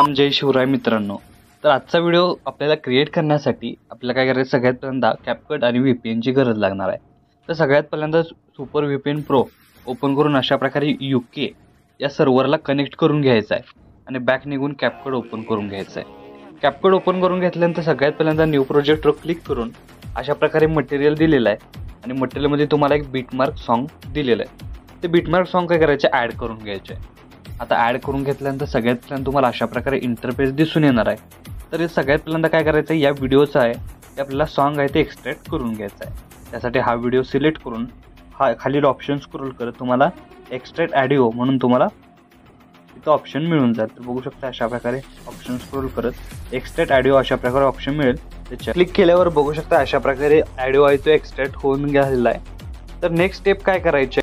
जय शिवराय मित्रांनो, तर आजचा व्हिडिओ आपल्याला क्रिएट करण्यासाठी आपल्याला काय करायचं, सगळ्यात पहिल्यांदा कॅपकट आणि VPN ची गरज लागणार आहे। तर सगळ्यात पहिल्यांदा सुपर VPN प्रो ओपन करून अशा प्रकारे UK या सर्व्हरला कनेक्ट करून घ्यायचा आहे आणि बॅक निघून कॅपकट ओपन करून घ्यायचा आहे। कॅपकट ओपन करून घेतल्यानंतर सगळ्यात पहिल्यांदा न्यू प्रोजेक्टवर क्लिक करून अशा प्रकारे मटेरियल दिलेलं आहे आणि मटेरियलमध्ये तुम्हाला एक बीटमार्क सॉन्ग दिलेलं आहे। ते बीटमार्क सॉन्ग काय करायचे, ॲड करून घ्यायचे। आता ॲड करून घेतल्यानंतर सगळ्यात पहिल्यांदा तुम्हाला अशा प्रकारे इंटरफेस दिसून येणार आहे। तर हे सगळ्यात पहिल्यांदा काय करायचं आहे, या व्हिडिओचा आहे ते आपल्याला सॉन्ग आहे ते एक्सट्रॅक्ट करून घ्यायचा आहे। त्यासाठी हा व्हिडिओ सिलेक्ट करून हा खालील ऑप्शन स्क्रोल करत तुम्हाला एक्सट्रॅक्ट ऑडिओ म्हणून तुम्हाला इथं ऑप्शन मिळून जाईल। तर बघू शकता अशा प्रकारे ऑप्शन स्क्रोल करत एक्सट्रॅक्ट ऑडिओ अशा प्रकारे ऑप्शन मिळेल, त्याच्या क्लिक केल्यावर बघू शकता अशा प्रकारे ऑडिओ आहे तो एक्सट्रॅक्ट होऊन गेलेला आहे। तर नेक्स्ट स्टेप काय करायचे,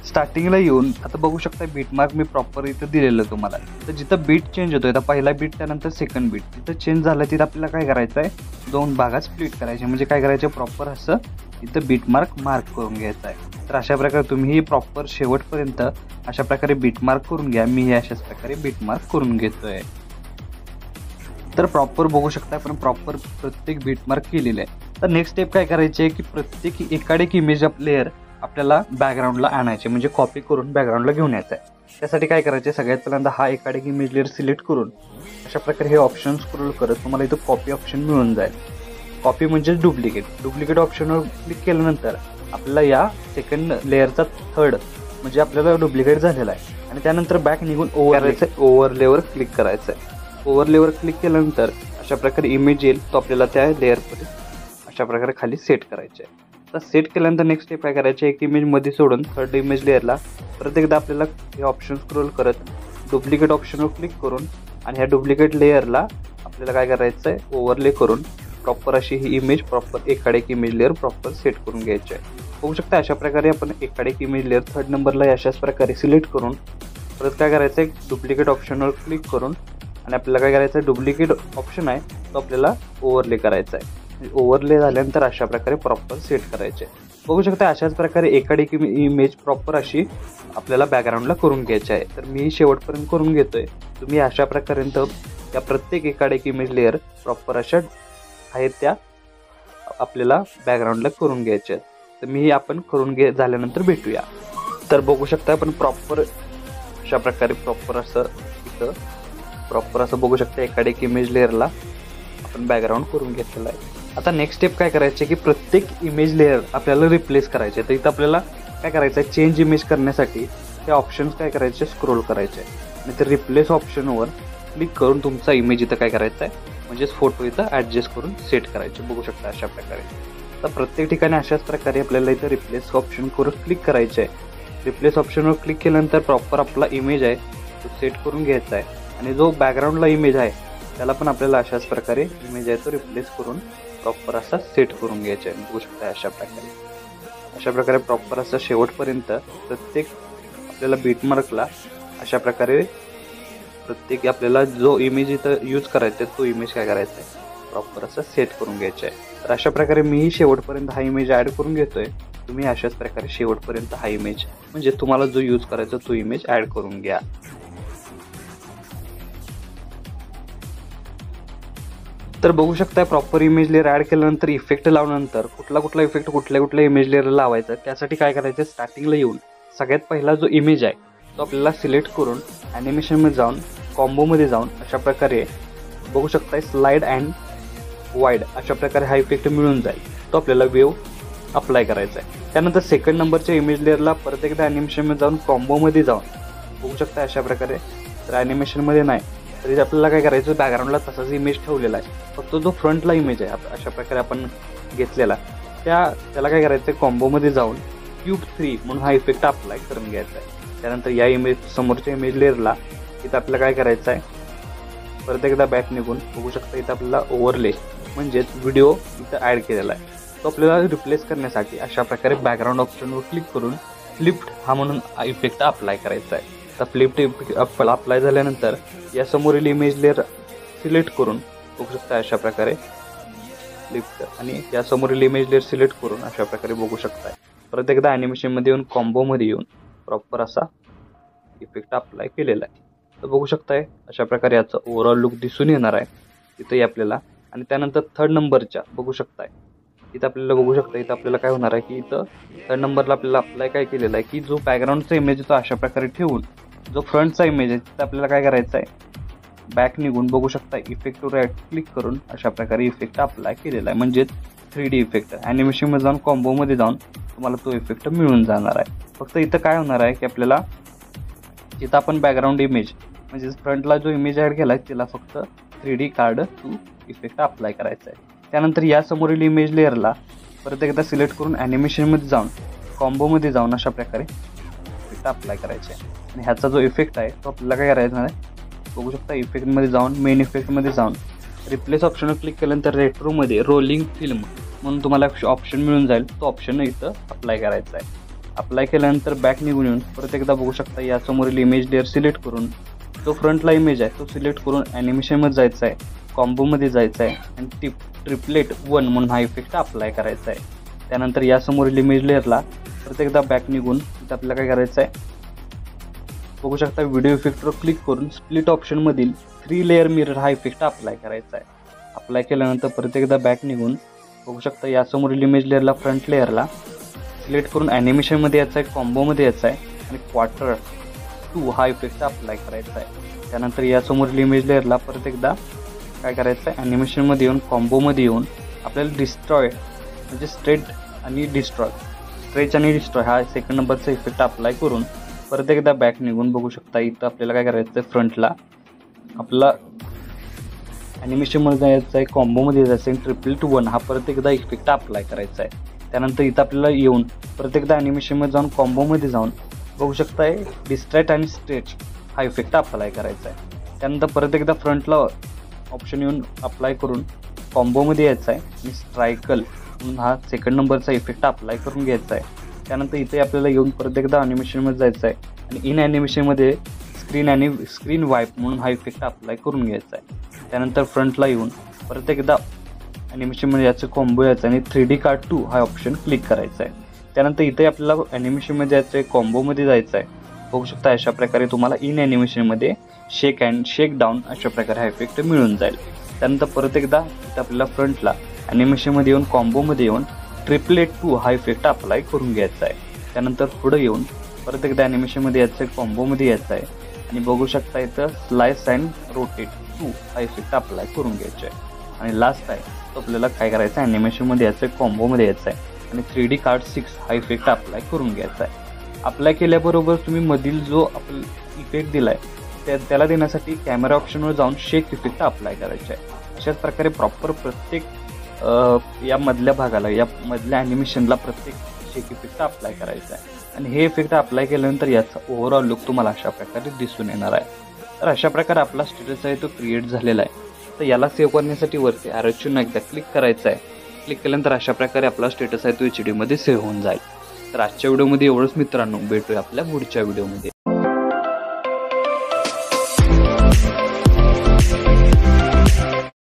स्टार्टिंगला येऊन आता बघू शकता बीटमार्क मी प्रॉपर इथं दिलेलं तुम्हाला। तर जिथं बीट चेंज होतोय, तर पहिला बीट त्यानंतर सेकंड बीट जिथं चेंज झालं तिथं आपल्याला काय करायचं आहे, दोन भागात स्प्लिट करायचे। म्हणजे काय करायचं, प्रॉपर असं इथं बीटमार्क मार्क करून घ्यायचं आहे। तर अशा प्रकारे तुम्ही प्रॉपर शेवटपर्यंत अशा प्रकारे बीटमार्क करून घ्या। मी हे अशाच प्रकारे बीटमार्क करून घेतोय। तर प्रॉपर बघू शकता आपण प्रॉपर प्रत्येक बीटमार्क केलेलं आहे। तर नेक्स्ट स्टेप काय करायचे आहे की प्रत्येक एकाड इमेज लेअर आपल्याला बॅकग्राऊंडला आणायचे, म्हणजे कॉपी करून बॅकग्राऊंडला घेऊन यायचं आहे। त्यासाठी काय करायचे, सगळ्यात पहिल्यांदा हा एकाड इमेज लेअर सिलेक्ट करून अशा प्रकारे हे ऑप्शन स्क्रोल करत तुम्हाला इथं कॉपी ऑप्शन मिळून जाईल। कॉपी म्हणजे डुप्लिकेट ऑप्शनवर क्लिक केल्यानंतर आपल्याला या सेकंड लेअरचा थर्ड म्हणजे आपल्याला डुप्लिकेट झालेला आहे आणि त्यानंतर बॅक निघून ओव्हरलेवर क्लिक करायचं आहे। ओव्हरलेवर क्लिक केल्यानंतर अशा प्रकारे इमेज येईल, तो आपल्याला त्या लेअरमध्ये अशा प्रकारे खाली सेट करायचे आहे। तर सेट केल्यानंतर नेक्स्ट स्टेप काय करायचे, एक इमेज मध्ये सोडून थर्ड इमेज लेअरला परत एकदा आपल्याला हे ऑप्शन स्क्रोल करत डुप्लिकेट ऑप्शनवर क्लिक करून आणि ह्या डुप्लिकेट लेअरला आपल्याला काय करायचं आहे, ओव्हरले करून प्रॉपर अशी ही इमेज प्रॉपर एकाड एक इमेज लेअर प्रॉपर सेट करून घ्यायची आहे। बघू शकता अशा प्रकारे आपण एकाड एक इमेज लेअर थर्ड नंबरला अशाच प्रकारे सिलेक्ट करून परत काय करायचं आहे, डुप्लिकेट ऑप्शनवर क्लिक करून आणि आपल्याला काय करायचं आहे, डुप्लिकेट ऑप्शन आहे तो आपल्याला ओव्हरले करायचा आहे। ओव्हरले झाल्यानंतर अशा प्रकारे प्रॉपर सेट करायचे। बघू शकता अशाच प्रकारे एकाड एक इमेज प्रॉपर अशी आपल्याला बॅकग्राऊंडला करून घ्यायची आहे। तर मी शेवटपर्यंत करून घेतोय, तुम्ही अशा प्रकारे त्या प्रत्येक एकाड एक इमेज लेअर प्रॉपर अशा आहेत त्या आपल्याला बॅकग्राऊंडला करून घ्यायच्या आहेत। तर मी आपण करून झाल्यानंतर भेटूया। तर बघू शकता आपण प्रॉपर अशा प्रकारे प्रॉपर असं इथं प्रॉपर असं बघू शकता एकाड एक इमेज लेअरला आपण बॅकग्राऊंड करून घेतलेलं आहे। आता नेक्स्ट स्टेप काय करायचे की प्रत्येक इमेज लेअर आपल्याला रिप्लेस करायचे। तर इथं आपल्याला काय करायचं आहे, चेंज इमेज करण्यासाठी ते ऑप्शन्स काय करायचे, स्क्रोल करायचे आणि ते रिप्लेस ऑप्शनवर क्लिक करून तुमचा इमेज इथं काय करायचा आहे, म्हणजेच फोटो इथं ॲडजस्ट करून सेट करायचे। बघू शकता अशा प्रकारे। तर प्रत्येक ठिकाणी अशाच प्रकारे आपल्याला इथं रिप्लेस ऑप्शन करून क्लिक करायचे आहे। रिप्लेस ऑप्शनवर क्लिक केल्यानंतर प्रॉपर आपला इमेज आहे तो सेट करून घ्यायचा आहे आणि जो बॅकग्राऊंडला इमेज आहे त्याला पण आपल्याला अशाच प्रकारे इमेज आहे तो रिप्लेस करून प्रॉपर असा सेट करून घ्यायचा आहे। बघू शकता अशा प्रकारे प्रॉपर असं शेवटपर्यंत प्रत्येक आपल्याला बीटमार्कला अशा प्रकारे प्रत्येक आपल्याला जो इमेज इथं यूज करायचा आहे तो इमेज काय करायचा आहे, प्रॉपर असं सेट करून घ्यायचा आहे। तर अशा प्रकारे मीही शेवटपर्यंत हा इमेज ॲड करून घेतोय। तुम्ही अशाच प्रकारे शेवटपर्यंत हा इमेज म्हणजे तुम्हाला जो यूज करायचा तो इमेज ॲड करून घ्या। तर बघू शकता प्रॉपर इमेज लेअर ॲड केल्यानंतर इफेक्ट लावल्यानंतर कुठला इफेक्ट कुठल्या इमेज लेअरला लावायचा, त्यासाठी काय करायचं, स्टार्टिंगला येऊन सगळ्यात पहिला जो इमेज आहे तो आपल्याला सिलेक्ट करून ॲनिमेशनमध्ये जाऊन कॉम्बोमध्ये जाऊन अशा प्रकारे बघू शकता स्लाइड अँड वाईड अशा प्रकारे हा इफेक्ट मिळून जाईल, तो आपल्याला वेव्ह अप्लाय करायचा आहे। त्यानंतर सेकंड नंबरच्या इमेज लेअरला परत एकदा ॲनिमेशनमध्ये जाऊन कॉम्बोमध्ये जाऊन बघू शकता अशा प्रकारे। तर ॲनिमेशनमध्ये नाही तरी आपल्याला काय करायचं, बॅकग्राऊंडला तसाच इमेज ठेवलेला आहे, फक्त जो फ्रंटला इमेज आहे अशा प्रकारे आपण घेतलेला त्याला काय करायचं, कॉम्बोमध्ये जाऊन क्यूब 3 म्हणून हा इफेक्ट अप्लाय करून घ्यायचा आहे। त्यानंतर या इमेज समोरच्या इमेज लेअरला इथं आपल्याला काय करायचं आहे, परत एकदा बॅक निघून बघू शकता इथं आपल्याला ओव्हरले म्हणजेच व्हिडिओ इथं ॲड केलेला आहे। तो आपल्याला रिप्लेस करण्यासाठी अशा प्रकारे बॅकग्राऊंड ऑप्शनवर क्लिक करून फ्लिप्ड हा म्हणून इफेक्ट अप्लाय करायचा आहे. तर फ्लिप्ड अप्लाय झाल्यानंतर या समोरील इमेज लेअर सिलेक्ट करून बघू शकता अशा प्रकारे फ्लिप्ड, आणि या समोरील इमेज लेअर सिलेक्ट करून अशा प्रकारे बघू शकताय. परत एकदा ॲनिमेशनमध्ये येऊन कॉम्बोमध्ये येऊन प्रॉपर असा इफेक्ट अप्लाय केलेला आहे. तर बघू शकताय अशा प्रकारे याचा ओव्हरऑल लुक दिसून येणार आहे इथंही आपल्याला. आणि त्यानंतर थर्ड नंबरच्या बघू शकताय इथं आपल्याला बघू शकता इथं आपल्याला काय होणार आहे की इथं थर्ड नंबरला आपल्याला अप्लाय काय केलेला आहे की जो बॅकग्राऊंडचा इमेज आहे तो अशा प्रकारे ठेवून जो फ्रंटचा इमेज आहे तिथं आपल्याला काय करायचं आहे, बॅक निघून बघू शकता इफेक्टवर राईट क्लिक करून अशा प्रकारे इफेक्ट अप्लाय केलेला आहे. म्हणजेच 3D इफेक्ट ॲनिमेशनमध्ये जाऊन कॉम्बोमध्ये जाऊन तुम्हाला तो इफेक्ट मिळून जाणार आहे. फक्त इथं काय होणार आहे की आपल्याला जिथं आपण बॅकग्राऊंड इमेज म्हणजे फ्रंटला जो इमेज ॲड केला आहे त्याला फक्त 3D card to effect apply करायचा आहे. त्यानंतर या समोरील इमेज लेअरला परत एकदा सिलेक्ट करून ॲनिमेशनमध्ये जाऊन कॉम्बोमध्ये जाऊन अशा प्रकारे इफेक्ट अप्लाय करायचे आहे. आणि ह्याचा जो इफेक्ट आहे तो आपल्याला काय करायचा आहे बघू शकता इफेक्टमध्ये जाऊन मेन इफेक्टमध्ये जाऊन रिप्लेस ऑप्शनवर क्लिक केल्यानंतर रेट्रोमध्ये रोलिंग फिल्म म्हणून तुम्हाला ऑप्शन मिळून जाईल. तो ऑप्शन इथं अप्लाय करायचा आहे. अप्लाय केल्यानंतर बॅक निघून येऊन परत एकदा बघू शकता या समोरील इमेज लेअर सिलेक्ट करून जो फ्रंटला इमेज आहे तो सिलेक्ट करून ॲनिमेशनमध्ये जायचा आहे, कॉम्बोमध्ये जायचं आहे आणि ट्रिपलेट 1 म्हणून हा इफेक्ट अप्लाय करायचा आहे. त्यानंतर या समोरील इमेज लेअरला परत एकदा बॅक निघून इथं आपल्याला काय करायचं आहे बघू शकता व्हिडिओ इफेक्टवर क्लिक करून स्प्लिट ऑप्शनमधील 3 लेअर मिरर हा इफेक्ट अप्लाय करायचा आहे. अप्लाय केल्यानंतर परत एकदा बॅक निघून बघू शकता या समोरील इमेज लेअरला फ्रंट लेअरला सिलेक्ट करून ॲनिमेशनमध्ये यायचं आहे, कॉम्बोमध्ये यायचं आहे आणि क्वार्टर 2 हा इफेक्ट अप्लाय करायचा आहे. त्यानंतर या समोरील इमेज लेअरला परत एकदा काय करायचं आहे ॲनिमेशनमध्ये येऊन कॉम्बोमध्ये येऊन आपल्याला डिस्ट्रॉय म्हणजे स्ट्रेच आणि डिस्ट्रॉय हा सेकंड नंबरचा इफेक्ट अप्लाय करून परत एकदा बॅक निघून बघू शकता इथं आपल्याला काय करायचं आहे फ्रंटला आपला ॲनिमेशनमध्ये जायचं आहे, कॉम्बोमध्ये जायचं आहे, ट्रिपलेट 1 हा परत एकदा इफेक्ट अप्लाय करायचा आहे. त्यानंतर इथं आपल्याला येऊन परत एकदा ॲनिमेशनमध्ये जाऊन कॉम्बोमध्ये जाऊन बघू शकताय डिस्ट्रॅक्ट आणि स्ट्रेच हा इफेक्ट अप्लाय करायचा आहे. त्यानंतर परत एकदा फ्रंटला ऑप्शन येऊन अप्लाय करून कॉम्बोमध्ये यायचं आहे आणि स्ट्रायकल म्हणून हा सेकंड नंबरचा इफेक्ट अप्लाय करून घ्यायचा आहे. त्यानंतर इथे आपल्याला येऊन परत एकदा ॲनिमेशनमध्ये जायचं आहे आणि इन ॲनिमेशनमध्ये स्क्रीन वाईप म्हणून हा इफेक्ट अप्लाय करून घ्यायचा आहे. त्यानंतर फ्रंटला येऊन परत एकदा ॲनिमेशनमध्ये याचं कॉम्बो यायचं आणि 3D कार्ड 2 हा ऑप्शन क्लिक करायचा आहे. त्यानंतर इथे आपल्याला ॲनिमेशनमध्ये जायचं आहे, कॉम्बोमध्ये जायचं आहे. बघू शकता अशा प्रकारे तुम्हाला इन ॲनिमेशनमध्ये शेक डाऊन अशा प्रकारे हा इफेक्ट मिळून जाईल. त्यानंतर परत एकदा इथं आपल्याला फ्रंटला ॲनिमेशनमध्ये येऊन कॉम्बोमध्ये येऊन ट्रिपलेट 2 हा इफेक्ट अप्लाय करून घ्यायचा आहे. त्यानंतर पुढं येऊन परत एकदा ॲनिमेशनमध्ये यायचं आहे, कॉम्बोमध्ये यायचं आहे आणि बघू शकता इथं स्लाइस अँड रोटेट 2 हा इफेक्ट अप्लाय करून घ्यायचा आहे. आणि लास्ट आहे तो आपल्याला काय करायचं आहे ॲनिमेशनमध्ये यायचं आहे, कॉम्बोमध्ये यायचं आहे आणि 3D कार्ड 6 हा इफेक्ट अप्लाय करून घ्यायचा आहे. अप्लाय केल्याबरोबर तुम्ही मधील जो आपला इफेक्ट दिला आहे त्याला देण्यासाठी कॅमेरा ऑप्शनवर जाऊन शेक इफेक्ट अप्लाय करायचा आहे. अशाच प्रकारे प्रॉपर प्रत्येक या मधल्या भागाला या मधल्या ॲनिमेशनला प्रत्येक शेक इफेक्ट अप्लाय करायचा आहे. आणि हे इफेक्ट अप्लाय केल्यानंतर याचा ओव्हरऑल लुक तुम्हाला अशा प्रकारे दिसून येणार आहे. तर अशा प्रकारे आपला स्टेटस आहे तो क्रिएट झालेला आहे. तर याला सेव्ह करण्यासाठी वरती ॲरो चिन्ह एकदा क्लिक करायचं आहे. क्लिक केल्यानंतर अशा प्रकारे आपला स्टेटस आहे तो HD मध्ये सेव्ह होऊन जाईल. तर आजच्या व्हिडिओमध्ये एवढंच मित्रांनो, भेटूया आपल्या पुढच्या व्हिडिओमध्ये.